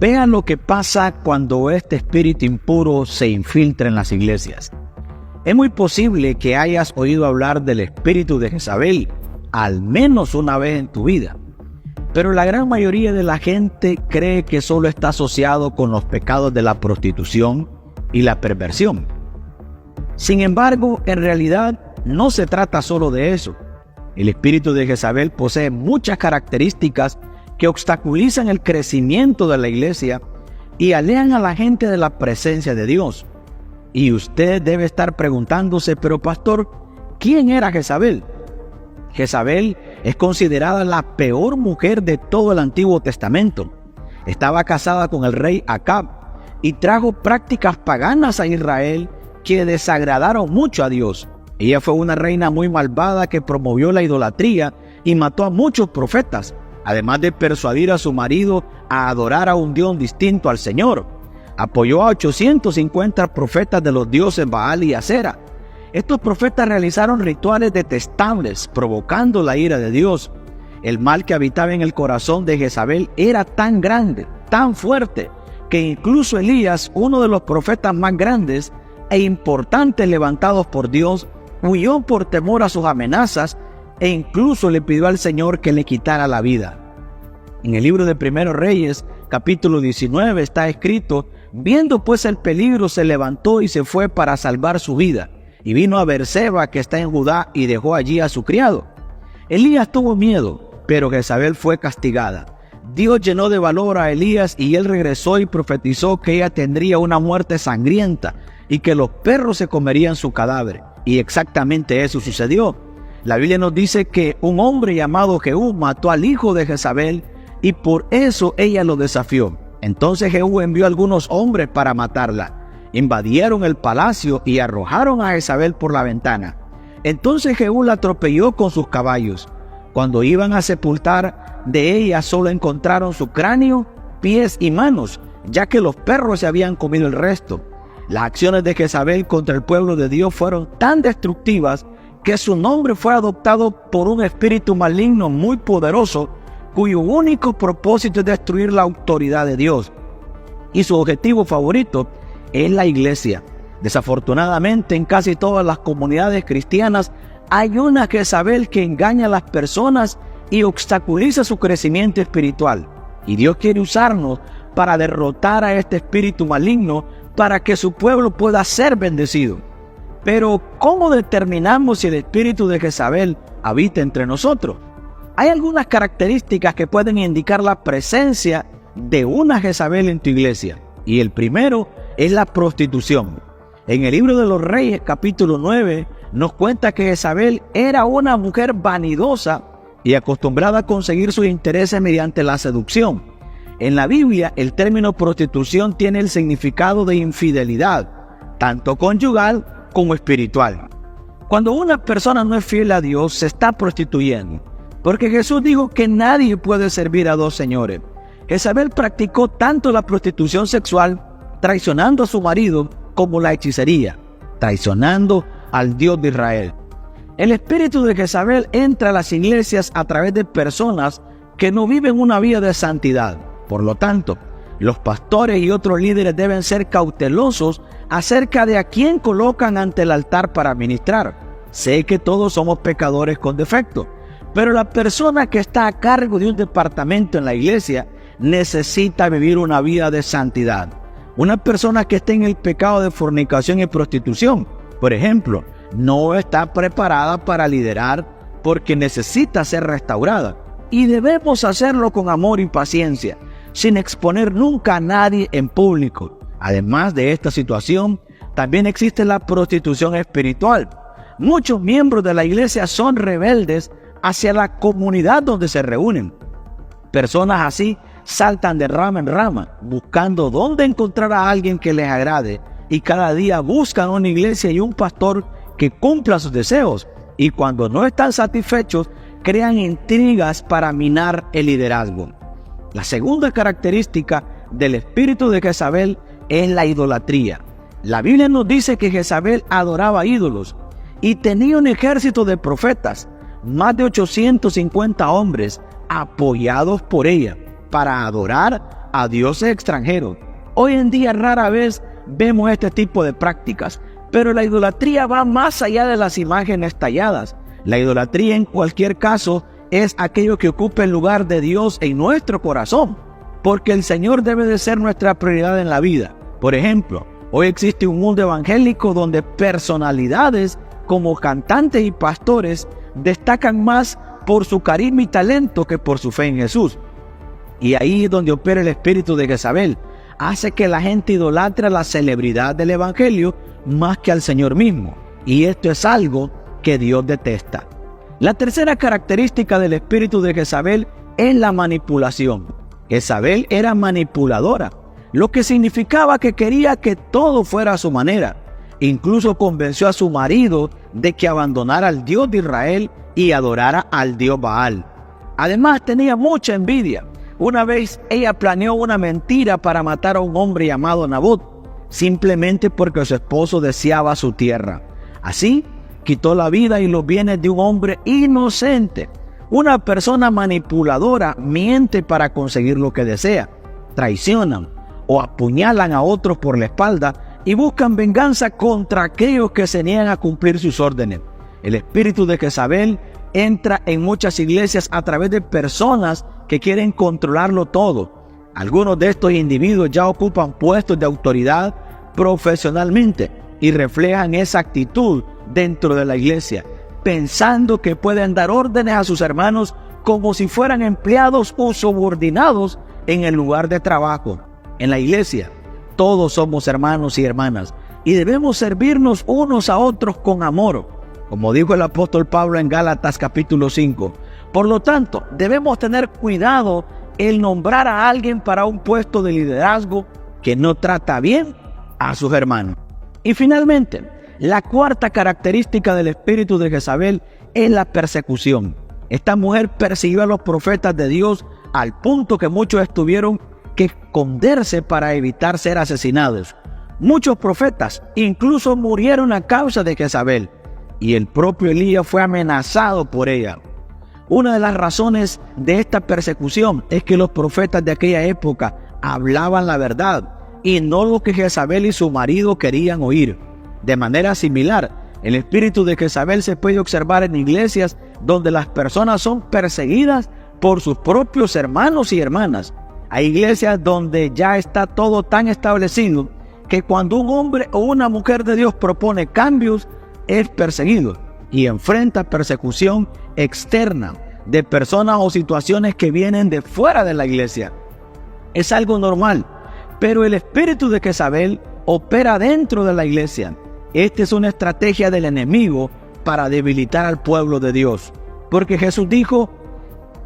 Vean lo que pasa cuando este espíritu impuro se infiltra en las iglesias. Es muy posible que hayas oído hablar del espíritu de Jezabel al menos una vez en tu vida, pero la gran mayoría de la gente cree que solo está asociado con los pecados de la prostitución y la perversión. Sin embargo, en realidad no se trata solo de eso. El espíritu de Jezabel posee muchas características que obstaculizan el crecimiento de la iglesia y alejan a la gente de la presencia de Dios. Y usted debe estar preguntándose, pero pastor, ¿quién era Jezabel? Jezabel es considerada la peor mujer de todo el Antiguo Testamento. Estaba casada con el rey Acab y trajo prácticas paganas a Israel que desagradaron mucho a Dios. Ella fue una reina muy malvada que promovió la idolatría y mató a muchos profetas, además de persuadir a su marido a adorar a un Dios distinto al Señor. Apoyó a 850 profetas de los dioses Baal y Acera. Estos profetas realizaron rituales detestables, provocando la ira de Dios. El mal que habitaba en el corazón de Jezabel era tan grande, tan fuerte, que incluso Elías, uno de los profetas más grandes e importantes levantados por Dios, huyó por temor a sus amenazas e incluso le pidió al Señor que le quitara la vida. En el libro de Primero Reyes, capítulo 19, está escrito: viendo pues el peligro, se levantó y se fue para salvar su vida, y vino a Beerseba, que está en Judá, y dejó allí a su criado. Elías tuvo miedo, pero Jezabel fue castigada. Dios llenó de valor a Elías y él regresó y profetizó que ella tendría una muerte sangrienta y que los perros se comerían su cadáver. Y exactamente eso sucedió. La Biblia nos dice que un hombre llamado Jehú mató al hijo de Jezabel y por eso ella lo desafió. Entonces Jehú envió a algunos hombres para matarla. Invadieron el palacio y arrojaron a Jezabel por la ventana. Entonces Jehú la atropelló con sus caballos. Cuando iban a sepultar de ella, solo encontraron su cráneo, pies y manos, ya que los perros se habían comido el resto. Las acciones de Jezabel contra el pueblo de Dios fueron tan destructivas que su nombre fue adoptado por un espíritu maligno muy poderoso, cuyo único propósito es destruir la autoridad de Dios. Y su objetivo favorito es la iglesia. Desafortunadamente, en casi todas las comunidades cristianas hay una Jezabel que engaña a las personas y obstaculiza su crecimiento espiritual. Y Dios quiere usarnos para derrotar a este espíritu maligno para que su pueblo pueda ser bendecido. Pero, ¿cómo determinamos si el espíritu de Jezabel habita entre nosotros? Hay algunas características que pueden indicar la presencia de una Jezabel en tu iglesia. Y el primero es la prostitución. En el libro de los Reyes, capítulo 9, nos cuenta que Jezabel era una mujer vanidosa y acostumbrada a conseguir sus intereses mediante la seducción. En la Biblia, el término prostitución tiene el significado de infidelidad, tanto conyugal como espiritual. Cuando una persona no es fiel a Dios, se está prostituyendo, porque Jesús dijo que nadie puede servir a dos señores. Jezabel practicó tanto la prostitución sexual, traicionando a su marido, como la hechicería, traicionando al Dios de Israel. El espíritu de Jezabel entra a las iglesias a través de personas que no viven una vida de santidad. Por lo tanto, los pastores y otros líderes deben ser cautelosos acerca de a quién colocan ante el altar para ministrar. Sé que todos somos pecadores con defecto, pero la persona que está a cargo de un departamento en la iglesia necesita vivir una vida de santidad. Una persona que esté en el pecado de fornicación y prostitución, por ejemplo, no está preparada para liderar porque necesita ser restaurada. Y debemos hacerlo con amor y paciencia, sin exponer nunca a nadie en público. Además de esta situación, también existe la prostitución espiritual. Muchos miembros de la iglesia son rebeldes hacia la comunidad donde se reúnen. Personas así saltan de rama en rama, buscando dónde encontrar a alguien que les agrade, y cada día buscan una iglesia y un pastor que cumpla sus deseos, y cuando no están satisfechos, crean intrigas para minar el liderazgo. La segunda característica del espíritu de Jezabel es la idolatría. La Biblia nos dice que Jezabel adoraba ídolos y tenía un ejército de profetas, más de 850 hombres apoyados por ella, para adorar a dioses extranjeros. Hoy en día rara vez vemos este tipo de prácticas, pero la idolatría va más allá de las imágenes talladas. La idolatría en cualquier caso es aquello que ocupa el lugar de Dios en nuestro corazón, porque el Señor debe de ser nuestra prioridad en la vida. Por ejemplo, hoy existe un mundo evangélico donde personalidades como cantantes y pastores destacan más por su carisma y talento que por su fe en Jesús. Y ahí es donde opera el espíritu de Jezabel. Hace que la gente idolatre a la celebridad del evangelio más que al Señor mismo. Y esto es algo que Dios detesta. La tercera característica del espíritu de Jezabel es la manipulación. Jezabel era manipuladora, lo que significaba que quería que todo fuera a su manera. Incluso convenció a su marido de que abandonara al Dios de Israel y adorara al Dios Baal. Además, tenía mucha envidia. Una vez ella planeó una mentira para matar a un hombre llamado Nabot, simplemente porque su esposo deseaba su tierra. Así, quitó la vida y los bienes de un hombre inocente. Una persona manipuladora miente para conseguir lo que desea, traicionan o apuñalan a otros por la espalda y buscan venganza contra aquellos que se niegan a cumplir sus órdenes. El espíritu de Jezabel entra en muchas iglesias a través de personas que quieren controlarlo todo. Algunos de estos individuos ya ocupan puestos de autoridad profesionalmente y reflejan esa actitud dentro de la iglesia, pensando que pueden dar órdenes a sus hermanos como si fueran empleados o subordinados en el lugar de trabajo. En la iglesia, todos somos hermanos y hermanas y debemos servirnos unos a otros con amor, como dijo el apóstol Pablo en Gálatas capítulo 5. Por lo tanto, debemos tener cuidado el nombrar a alguien para un puesto de liderazgo que no trata bien a sus hermanos. Y finalmente, la cuarta característica del espíritu de Jezabel es la persecución. Esta mujer persiguió a los profetas de Dios al punto que muchos tuvieron que esconderse para evitar ser asesinados. Muchos profetas incluso murieron a causa de Jezabel, y el propio Elías fue amenazado por ella. Una de las razones de esta persecución es que los profetas de aquella época hablaban la verdad y no lo que Jezabel y su marido querían oír. De manera similar, el espíritu de Jezabel se puede observar en iglesias donde las personas son perseguidas por sus propios hermanos y hermanas. Hay iglesias donde ya está todo tan establecido que cuando un hombre o una mujer de Dios propone cambios, es perseguido y enfrenta persecución externa de personas o situaciones que vienen de fuera de la iglesia. Es algo normal, pero el espíritu de Jezabel opera dentro de la iglesia. Esta es una estrategia del enemigo para debilitar al pueblo de Dios, porque Jesús dijo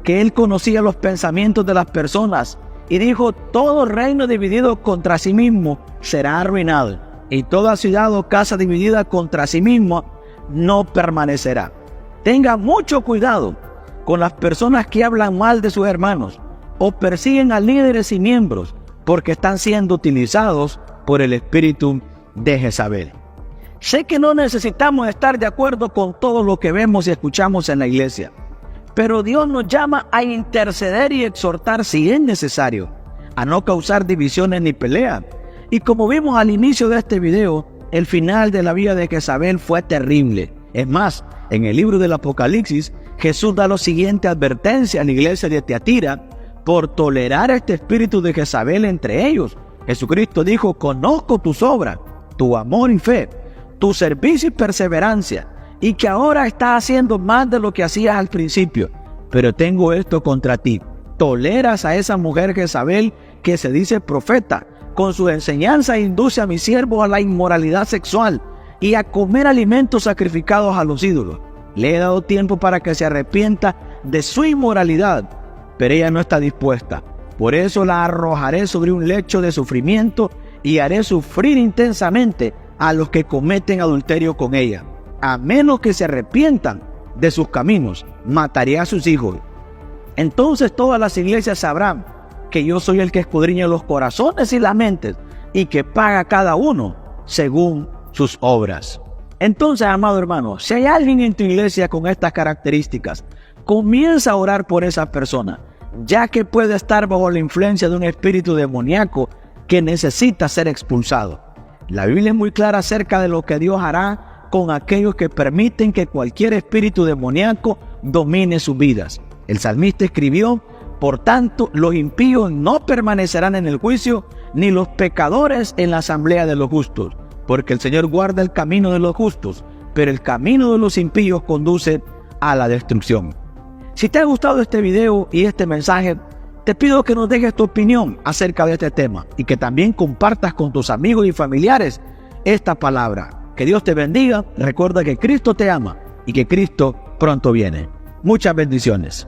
que Él conocía los pensamientos de las personas y dijo: todo reino dividido contra sí mismo será arruinado, y toda ciudad o casa dividida contra sí misma no permanecerá. Tenga mucho cuidado con las personas que hablan mal de sus hermanos o persiguen a líderes y miembros, porque están siendo utilizados por el espíritu de Jezabel. Sé que no necesitamos estar de acuerdo con todo lo que vemos y escuchamos en la iglesia, pero Dios nos llama a interceder y exhortar si es necesario, a no causar divisiones ni peleas. Y como vimos al inicio de este video, el final de la vida de Jezabel fue terrible. Es más, en el libro del Apocalipsis, Jesús da la siguiente advertencia a la iglesia de Tiatira por tolerar este espíritu de Jezabel entre ellos. Jesucristo dijo: conozco tus obras, tu amor y fe, tu servicio y perseverancia, y que ahora estás haciendo más de lo que hacías al principio. Pero tengo esto contra ti: toleras a esa mujer Jezabel que se dice profeta. Con su enseñanza induce a mis siervos a la inmoralidad sexual y a comer alimentos sacrificados a los ídolos. Le he dado tiempo para que se arrepienta de su inmoralidad, pero ella no está dispuesta. Por eso la arrojaré sobre un lecho de sufrimiento y haré sufrir intensamente a los que cometen adulterio con ella. A menos que se arrepientan de sus caminos, mataré a sus hijos. Entonces todas las iglesias sabrán que yo soy el que escudriña los corazones y las mentes, y que paga a cada uno según sus obras. Entonces, amado hermano, si hay alguien en tu iglesia con estas características, comienza a orar por esa persona. ya que puede estar bajo la influencia de un espíritu demoníaco que necesita ser expulsado. La Biblia es muy clara acerca de lo que Dios hará con aquellos que permiten que cualquier espíritu demoníaco domine sus vidas. El salmista escribió: por tanto, los impíos no permanecerán en el juicio, ni los pecadores en la asamblea de los justos, porque el Señor guarda el camino de los justos, pero el camino de los impíos conduce a la destrucción. Si te ha gustado este video y este mensaje, te pido que nos dejes tu opinión acerca de este tema y que también compartas con tus amigos y familiares esta palabra. Que Dios te bendiga. Recuerda que Cristo te ama y que Cristo pronto viene. Muchas bendiciones.